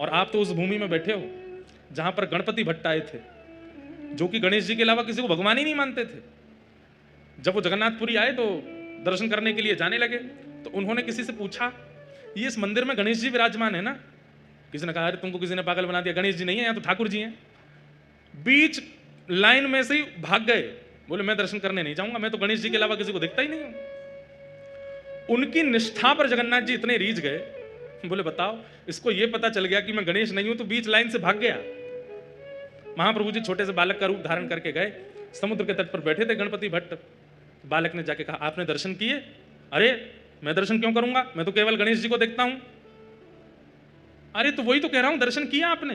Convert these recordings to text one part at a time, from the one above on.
और आप तो उस भूमि में बैठे हो जहां पर गणपति भट्ट आए थे, जो कि गणेश जी के अलावा किसी को भगवान ही नहीं मानते थे। जब वो जगन्नाथपुरी आए तो दर्शन करने के लिए जाने लगे, तो उन्होंने किसी से पूछा, ये इस मंदिर में गणेश जी विराजमान है ना? किसी ने कहा, अरे तुमको किसी ने पागल बना दिया, गणेश जी नहीं है यहाँ तो ठाकुर जी हैं। बीच लाइन में से ही भाग गए, बोले मैं दर्शन करने नहीं जाऊंगा, मैं तो गणेश जी के अलावा किसी को देखता ही नहीं हूं। उनकी निष्ठा पर जगन्नाथ जी इतने रीझ गए, बोले बताओ, इसको ये पता चल गया कि मैं गणेश नहीं हूं तो बीच लाइन से भाग गया। महाप्रभु जी छोटे से बालक का रूप धारण करके गए, समुद्र के तट पर बैठे थे गणपति भट्ट। बालक ने जाके कहा, आपने दर्शन किए? अरे मैं दर्शन क्यों करूंगा, मैं तो केवल गणेश जी को देखता हूं। अरे तो वही तो कह रहा हूं, दर्शन किया आपने?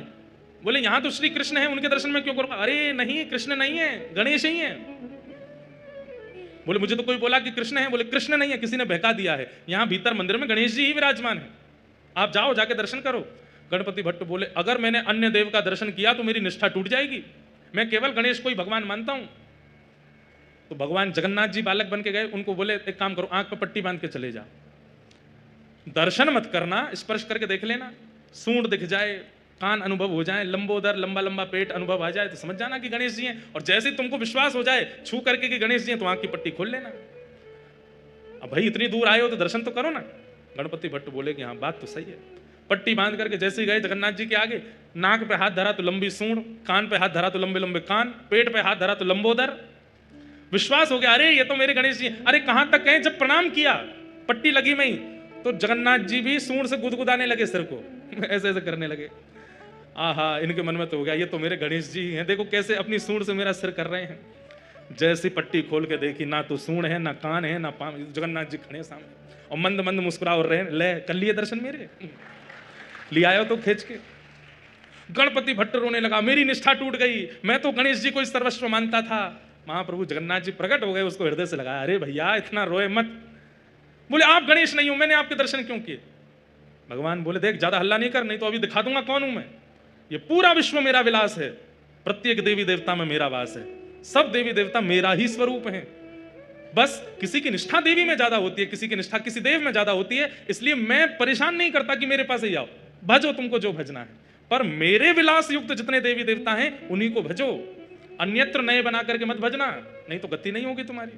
बोले यहां तो श्री कृष्ण है, उनके दर्शन में क्यों करूंगा? अरे नहीं, कृष्ण नहीं है, गणेश ही है। बोले मुझे तो कोई बोला कि कृष्ण है। बोले कृष्ण नहीं है, किसी ने बहका दिया है, यहां भीतर मंदिर में गणेश जी ही विराजमान है, आप जाओ जाके दर्शन करो। गणपति भट्ट बोले, अगर मैंने अन्य देव का दर्शन किया तो मेरी निष्ठा टूट जाएगी, मैं केवल गणेश को ही भगवान मानता हूं। तो भगवान जगन्नाथ जी बालक बन के गए, उनको बोले एक काम करो, आंख पर पट्टी बांध के चले जा, दर्शन मत करना, स्पर्श करके देख लेना, सूंड दिख जाए, कान अनुभव हो जाए, लंबोदर लंबा लंबा पेट अनुभव आ जाए तो समझ जाना कि गणेश जी हैं। और जैसे ही तुमको विश्वास हो जाए छू करके कि गणेश जी हैं, तो आंख की पट्टी खोल लेना। अब भाई इतनी दूर आए हो तो दर्शन तो करो ना। गणपति भट्ट बोले कि हाँ बात तो सही है। पट्टी बांध करके जैसे ही गए जगन्नाथ जी के आगे, नाक पे हाथ धरा तो लंबी सूंड, कान पे हाथ धरा तो लंबे लंबे कान, पेट पे हाथ धरा तो लंबोदर। विश्वास हो गया, अरे ये तो मेरे गणेश जी। अरे कहां तक गए, जब प्रणाम किया पट्टी लगी में ही, तो जगन्नाथ जी भी सूंड से गुदगुदाने लगे सिर को, ऐसे ऐसे करने लगे। आहा, इनके मन में तो हो गया, ये तो मेरे गणेश जी हैं, देखो कैसे अपनी सूंड से मेरा सिर कर रहे हैं। जैसी पट्टी खोल के देखी, ना तो सूंड है, ना कान है, ना पाँव, जगन्नाथ जी खड़े सामने और मंद मंद मुस्कुरा रहे हैं, ले कर लिए दर्शन मेरे, लिया आयो तो खींच के। गणपति भट्ट रोने लगा, मेरी निष्ठा टूट गई, मैं तो गणेश जी को ही सर्वस्व मानता था। महाप्रभु जगन्नाथ जी प्रकट हो गए, उसको हृदय से लगाया, अरे भैया इतना रोए मत। बोले आप गणेश नहीं हो, मैंने आपके दर्शन क्यों किए? भगवान बोले देख ज्यादा हल्ला नहीं कर, नहीं तो अभी दिखा दूंगा कौन हूं मैं। ये पूरा विश्व मेरा विलास है, प्रत्येक देवी देवता में मेरा वास है, सब देवी देवता मेरा ही स्वरूप है। बस किसी की निष्ठा देवी में ज्यादा होती है, किसी की निष्ठा किसी देव में ज्यादा होती है, इसलिए मैं परेशान नहीं करता कि मेरे पास ही आओ, भजो तुमको जो भजना है, पर मेरे विलास युक्त जितने देवी देवता हैं उन्हीं को भजो, अन्यत्र नए बना करके मत भजना, नहीं तो गति नहीं होगी तुम्हारी।